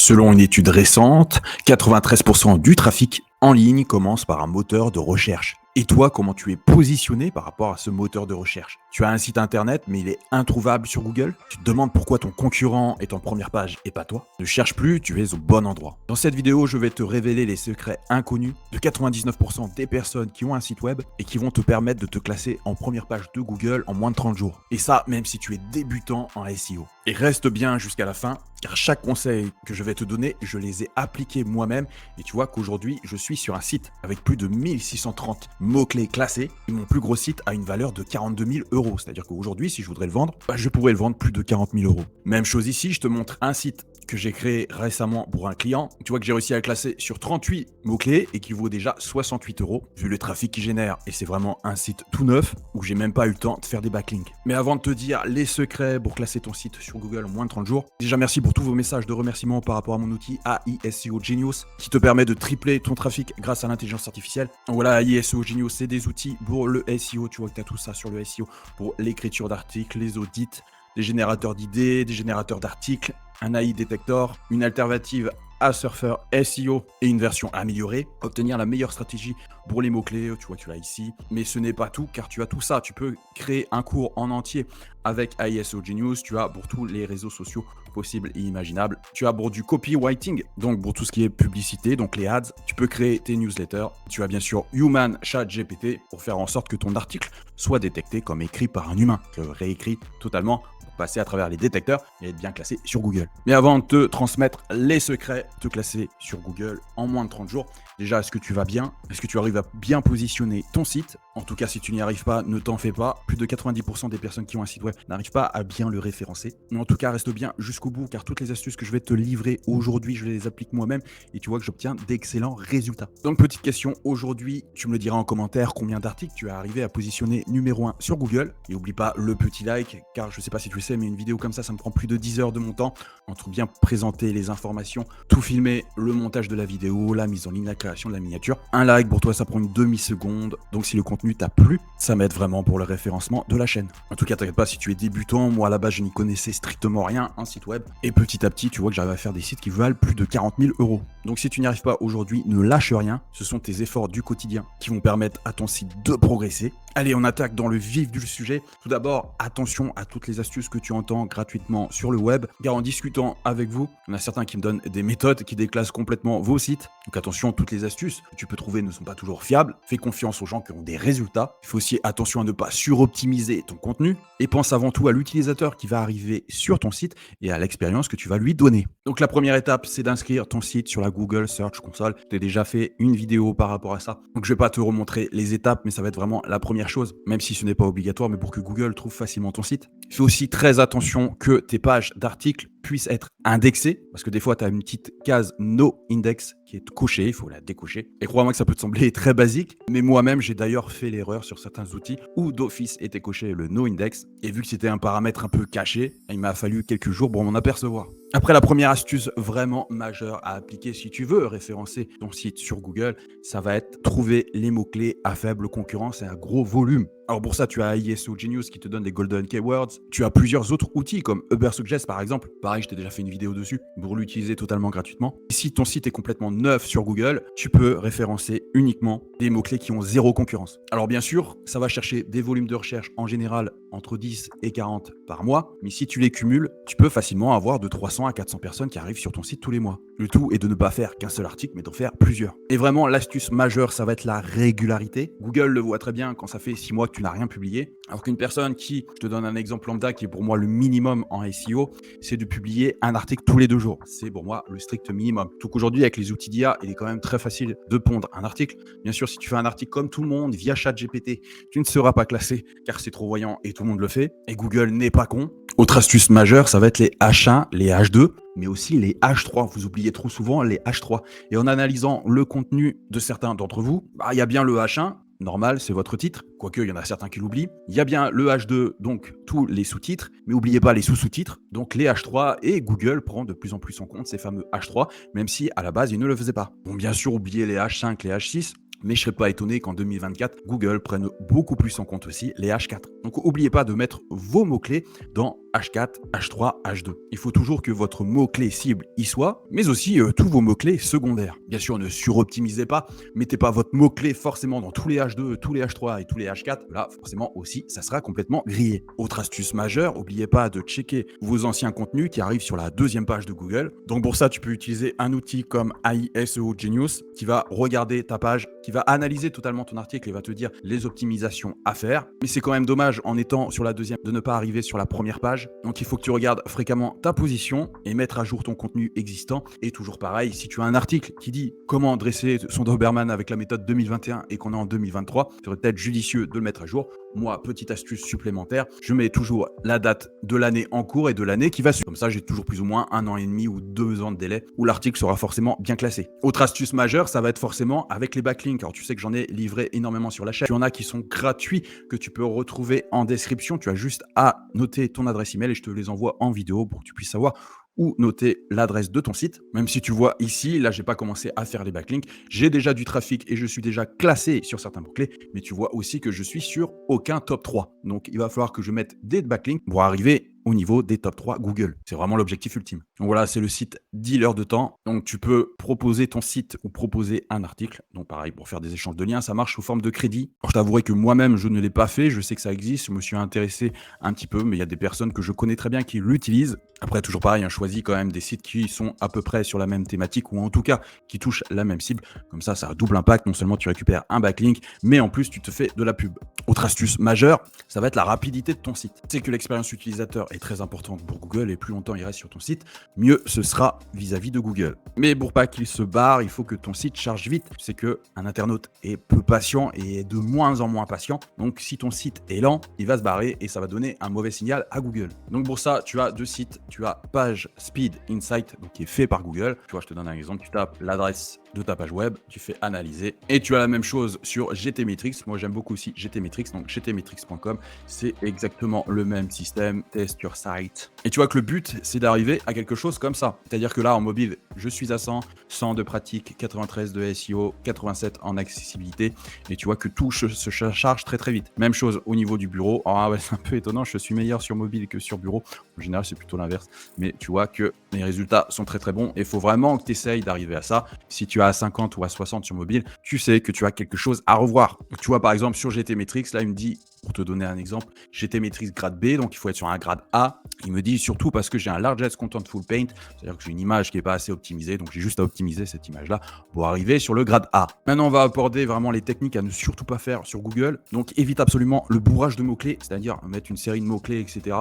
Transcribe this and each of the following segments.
Selon une étude récente, 93% du trafic en ligne commence par un moteur de recherche. Et toi, comment tu es positionné par rapport à ce moteur de recherche? Tu as un site internet, mais il est introuvable sur Google? Tu te demandes pourquoi ton concurrent est en première page et pas toi? Ne cherche plus, tu es au bon endroit. Dans cette vidéo, je vais te révéler les secrets inconnus de 99% des personnes qui ont un site web et qui vont te permettre de te classer en première page de Google en moins de 30 jours. Et ça, même si tu es débutant en SEO. Et reste bien jusqu'à la fin, car chaque conseil que je vais te donner, je les ai appliqués moi-même. Et tu vois qu'aujourd'hui, je suis sur un site avec plus de 1630 mots-clés classés. Et mon plus gros site a une valeur de 42 000 euros. C'est-à-dire qu'aujourd'hui, si je voudrais le vendre, je pourrais le vendre plus de 40 000 euros. Même chose ici, je te montre un site que j'ai créé récemment pour un client. Tu vois que j'ai réussi à le classer sur 38 mots-clés et qui vaut déjà 68 euros, vu le trafic qu'il génère. Et c'est vraiment un site tout neuf où j'ai même pas eu le temps de faire des backlinks. Mais avant de te dire les secrets pour classer ton site sur Google en moins de 30 jours, déjà merci pour tous vos messages de remerciement par rapport à mon outil AI SEO Genius qui te permet de tripler ton trafic grâce à l'intelligence artificielle. Donc voilà, AI SEO Genius, c'est des outils pour le SEO. Tu vois que tu as tout ça sur le SEO pour l'écriture d'articles, les audits, des générateurs d'idées, des générateurs d'articles, un AI Detector, une alternative à Surfer SEO et une version améliorée. Obtenir la meilleure stratégie pour les mots-clés, tu vois, tu l'as ici. Mais ce n'est pas tout, car tu as tout ça. Tu peux créer un cours en entier avec AI SEO Genius. Tu as pour tous les réseaux sociaux possibles et imaginables. Tu as pour du copywriting, donc pour tout ce qui est publicité, donc les ads. Tu peux créer tes newsletters. Tu as bien sûr Human Chat GPT pour faire en sorte que ton article soit détecté comme écrit par un humain, réécrit totalement, passer à travers les détecteurs et être bien classé sur Google. Mais avant de te transmettre les secrets, te classer sur Google en moins de 30 jours, déjà, est-ce que tu vas bien? Est-ce que tu arrives à bien positionner ton site? En tout cas, si tu n'y arrives pas, ne t'en fais pas. Plus de 90% des personnes qui ont un site web n'arrivent pas à bien le référencer. Mais en tout cas, reste bien jusqu'au bout, car toutes les astuces que je vais te livrer aujourd'hui, je les applique moi-même et tu vois que j'obtiens d'excellents résultats. Donc, petite question, aujourd'hui, tu me le diras en commentaire, combien d'articles tu as arrivé à positionner numéro 1 sur Google? Et n'oublie pas le petit like, car je ne sais pas si tu le sais, mais une vidéo comme ça me prend plus de 10 heures de mon temps entre bien présenter les informations, tout filmer, le montage de la vidéo, la mise en ligne, la création de la miniature. Un like pour toi, ça prend une demi-seconde. Donc si le contenu t'a plu, ça m'aide vraiment pour le référencement de la chaîne. En tout cas, t'inquiète pas, si tu es débutant, moi à la base, je n'y connaissais strictement rien, un site web. Et petit à petit, tu vois que j'arrive à faire des sites qui valent plus de 40 000 euros. Donc si tu n'y arrives pas aujourd'hui, ne lâche rien. Ce sont tes efforts du quotidien qui vont permettre à ton site de progresser. Allez, on attaque dans le vif du sujet. Tout d'abord, attention à toutes les astuces que tu entends gratuitement sur le web, car en discutant avec vous, il y en a certains qui me donnent des méthodes qui déclassent complètement vos sites. Donc attention, toutes les astuces que tu peux trouver ne sont pas toujours fiables. Fais confiance aux gens qui ont des résultats. Il faut aussi attention à ne pas suroptimiser ton contenu et pense avant tout à l'utilisateur qui va arriver sur ton site et à l'expérience que tu vas lui donner. Donc la première étape, c'est d'inscrire ton site sur la Google Search Console. J'ai déjà fait une vidéo par rapport à ça. Donc je vais pas te remontrer les étapes, mais ça va être vraiment la première chose, même si ce n'est pas obligatoire, mais pour que Google trouve facilement ton site. Fais aussi très attention que tes pages d'articles puissent être indexées, parce que des fois, tu as une petite case No Index qui est cochée, il faut la décocher. Et crois-moi que ça peut te sembler très basique, mais moi-même, j'ai d'ailleurs fait l'erreur sur certains outils où d'office était coché le No Index, et vu que c'était un paramètre un peu caché, il m'a fallu quelques jours pour m'en apercevoir. Après, la première astuce vraiment majeure à appliquer si tu veux référencer ton site sur Google, ça va être trouver les mots-clés à faible concurrence et à gros volume. Alors pour ça, tu as AI SEO Genius qui te donne des golden keywords. Tu as plusieurs autres outils comme Ubersuggest par exemple. Pareil, je t'ai déjà fait une vidéo dessus pour l'utiliser totalement gratuitement. Et si ton site est complètement neuf sur Google, tu peux référencer uniquement des mots-clés qui ont zéro concurrence. Alors bien sûr, ça va chercher des volumes de recherche en général entre 10 et 40 par mois. Mais si tu les cumules, tu peux facilement avoir de 300 à 400 personnes qui arrivent sur ton site tous les mois. Le tout est de ne pas faire qu'un seul article, mais d'en faire plusieurs. Et vraiment, l'astuce majeure, ça va être la régularité. Google le voit très bien quand ça fait 6 mois que tu n'as rien publié. Alors qu'une personne qui, je te donne un exemple lambda qui est pour moi le minimum en SEO, c'est de publier un article tous les 2 jours. C'est pour moi le strict minimum. Donc aujourd'hui, avec les outils d'IA, il est quand même très facile de pondre un article. Bien sûr, si tu fais un article comme tout le monde via ChatGPT, tu ne seras pas classé car c'est trop voyant et tout le monde le fait. Et Google n'est pas con. Autre astuce majeure, ça va être les H1, les H2, mais aussi les H3. Vous oubliez trop souvent les H3. Et en analysant le contenu de certains d'entre vous, il y a bien le H1, normal, c'est votre titre, quoique il y en a certains qui l'oublient. Il y a bien le H2, donc tous les sous-titres, mais n'oubliez pas les sous-sous-titres, donc les H3, et Google prend de plus en plus en compte ces fameux H3, même si à la base, il ne le faisait pas. Bon, bien sûr, oubliez les H5, les H6, Mais je serais pas étonné qu'en 2024, Google prenne beaucoup plus en compte aussi les H4. Donc n'oubliez pas de mettre vos mots-clés dans H4, H3, H2. Il faut toujours que votre mot-clé cible y soit, mais aussi tous vos mots-clés secondaires. Bien sûr, ne suroptimisez pas, mettez pas votre mot-clé forcément dans tous les H2, tous les H3 et tous les H4. Là, forcément aussi, ça sera complètement grillé. Autre astuce majeure, n'oubliez pas de checker vos anciens contenus qui arrivent sur la deuxième page de Google. Donc pour ça, tu peux utiliser un outil comme AI SEO Genius qui va regarder ta page, qui va analyser totalement ton article et va te dire les optimisations à faire. Mais c'est quand même dommage en étant sur la deuxième de ne pas arriver sur la première page. Donc il faut que tu regardes fréquemment ta position et mettre à jour ton contenu existant. Et toujours pareil, si tu as un article qui dit comment dresser son Doberman avec la méthode 2021 et qu'on est en 2023, il serait peut-être judicieux de le mettre à jour. Moi, petite astuce supplémentaire, je mets toujours la date de l'année en cours et de l'année qui va suivre. Comme ça, j'ai toujours plus ou moins 1 an et demi ou 2 ans de délai où l'article sera forcément bien classé. Autre astuce majeure, ça va être forcément avec les backlinks. Alors tu sais que j'en ai livré énormément sur la chaîne. Il y en a qui sont gratuits, que tu peux retrouver en description. Tu as juste à noter ton adresse email et je te les envoie en vidéo pour que tu puisses savoir ou noter l'adresse de ton site. Même si tu vois ici, là, j'ai pas commencé à faire les backlinks. J'ai déjà du trafic et je suis déjà classé sur certains mots-clés, mais tu vois aussi que je suis sur aucun top 3. Donc, il va falloir que je mette des backlinks pour arriver au niveau des top 3 Google. C'est vraiment l'objectif ultime. Donc voilà, c'est le site Dealer de temps. Donc tu peux proposer ton site ou proposer un article. Donc pareil, pour faire des échanges de liens, ça marche sous forme de crédit. Alors, je t'avouerai que moi-même, je ne l'ai pas fait. Je sais que ça existe. Je me suis intéressé un petit peu, mais il y a des personnes que je connais très bien qui l'utilisent. Après, toujours pareil, on choisit quand même des sites qui sont à peu près sur la même thématique ou en tout cas qui touchent la même cible. Comme ça a double impact. Non seulement tu récupères un backlink, mais en plus tu te fais de la pub. Autre astuce majeure, ça va être la rapidité de ton site. C'est que l'expérience utilisateur est très importante pour Google et plus longtemps il reste sur ton site, mieux ce sera vis-à-vis de Google. Mais pour pas qu'il se barre, il faut que ton site charge vite. C'est que un internaute est peu patient et est de moins en moins patient. Donc si ton site est lent, il va se barrer et ça va donner un mauvais signal à Google. Donc pour ça, tu as deux sites. Tu as Page Speed Insight, donc qui est fait par Google. Tu vois, je te donne un exemple. Tu tapes l'adresse de ta page web, tu fais analyser et tu as la même chose sur GTmetrix. Moi, j'aime beaucoup aussi GTmetrix, donc gtmetrix.com. C'est exactement le même système. Test your site. Et tu vois que le but, c'est d'arriver à quelque chose comme ça. C'est-à-dire que là, en mobile, je suis à 100, 100 de pratique, 93 de SEO, 87 en accessibilité. Et tu vois que tout se charge très très vite. Même chose au niveau du bureau. Ah ouais, c'est un peu étonnant, je suis meilleur sur mobile que sur bureau. En général, c'est plutôt l'inverse. Mais tu vois que les résultats sont très très bons. Et il faut vraiment que tu essayes d'arriver à ça. Si tu as à 50 ou à 60 sur mobile, tu sais que tu as quelque chose à revoir. Donc, tu vois, par exemple, sur GTmetrix, là, il me dit, pour te donner un exemple, GTmetrix grade B, donc il faut être sur un grade A. Il me dit surtout parce que j'ai un largest contentful paint, c'est-à-dire que j'ai une image qui n'est pas assez optimisée, donc j'ai juste à optimiser cette image-là pour arriver sur le grade A. Maintenant, on va aborder vraiment les techniques à ne surtout pas faire sur Google. Donc, évite absolument le bourrage de mots-clés, c'est-à-dire mettre une série de mots-clés, etc.,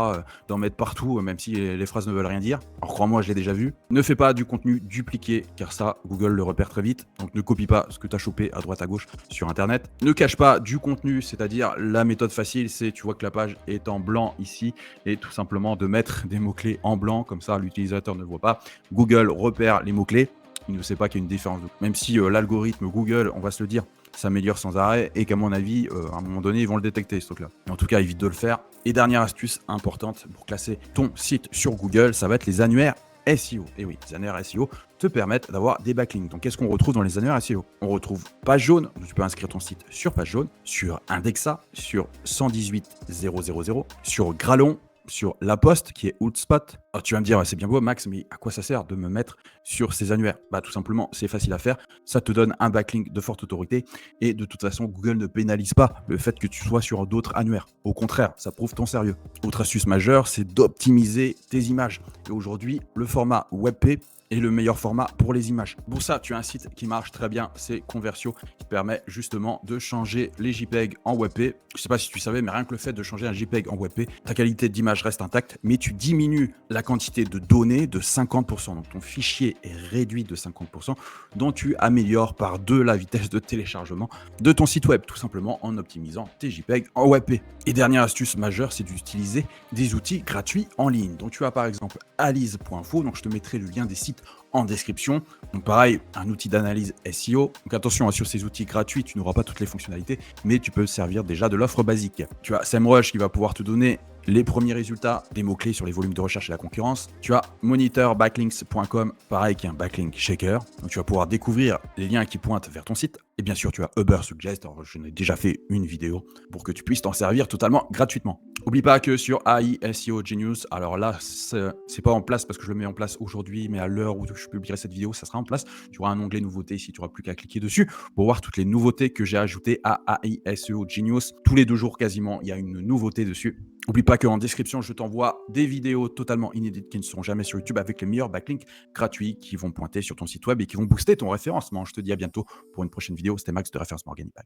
d'en mettre partout, même si les phrases ne veulent rien dire. Alors, crois-moi, je l'ai déjà vu. Ne fais pas du contenu dupliqué, car ça, Google le repère très vite. Donc, ne copie pas ce que tu as chopé à droite à gauche sur Internet. Ne cache pas du contenu, c'est-à-dire la méthode facile, c'est tu vois que la page est en blanc ici, et tout simplement de mettre des mots-clés en blanc, comme ça l'utilisateur ne voit pas. Google repère les mots-clés, il ne sait pas qu'il y a une différence. Même si l'algorithme Google, on va se le dire, s'améliore sans arrêt et qu'à mon avis, à un moment donné, ils vont le détecter, ce truc-là. Mais en tout cas, évite de le faire. Et dernière astuce importante pour classer ton site sur Google, ça va être les annuaires SEO. Et oui, les annuaires SEO te permettent d'avoir des backlinks. Donc, qu'est-ce qu'on retrouve dans les annuaires SEO? On retrouve Page Jaune, donc tu peux inscrire ton site sur Page Jaune, sur Indexa, sur 118000, sur Gralon, sur La Poste, qui est Outspot. Alors, tu vas me dire, c'est bien beau, Max, mais à quoi ça sert de me mettre sur ces annuaires? Bah, tout simplement, c'est facile à faire. Ça te donne un backlink de forte autorité. Et de toute façon, Google ne pénalise pas le fait que tu sois sur d'autres annuaires. Au contraire, ça prouve ton sérieux. Autre astuce majeure, c'est d'optimiser tes images. Et aujourd'hui, le format WebP est le meilleur format pour les images. Pour ça, tu as un site qui marche très bien, c'est Conversio, qui permet justement de changer les JPEG en WebP. Je ne sais pas si tu savais, mais rien que le fait de changer un JPEG en WebP, ta qualité d'image reste intacte, mais tu diminues la quantité de données de 50%. Donc ton fichier est réduit de 50%, dont tu améliores par 2 la vitesse de téléchargement de ton site web, tout simplement en optimisant tes JPEG en WebP. Et dernière astuce majeure, c'est d'utiliser des outils gratuits en ligne. Donc tu as par exemple alize.info, donc je te mettrai le lien des sites en description. Donc pareil, un outil d'analyse SEO. Donc attention, sur ces outils gratuits, tu n'auras pas toutes les fonctionnalités, mais tu peux servir déjà de l'offre basique. Tu as SEMrush qui va pouvoir te donner les premiers résultats des mots-clés sur les volumes de recherche et la concurrence. Tu as monitorbacklinks.com, pareil, qui est un backlink shaker. Donc tu vas pouvoir découvrir les liens qui pointent vers ton site. Et bien sûr, tu as Ubersuggest. Alors, je n'ai déjà fait une vidéo pour que tu puisses t'en servir totalement gratuitement. N'oublie pas que sur AI SEO Genius, alors là, c'est pas en place parce que je le mets en place aujourd'hui, mais à l'heure où je publierai cette vidéo, ça sera en place. Tu auras un onglet nouveautés ici, tu n'auras plus qu'à cliquer dessus pour voir toutes les nouveautés que j'ai ajoutées à AI SEO Genius. Tous les 2 jours quasiment, il y a une nouveauté dessus. N'oublie pas qu'en description, je t'envoie des vidéos totalement inédites qui ne seront jamais sur YouTube avec les meilleurs backlinks gratuits qui vont pointer sur ton site web et qui vont booster ton référencement. Je te dis à bientôt pour une prochaine vidéo. C'était Max de Référencement Organique.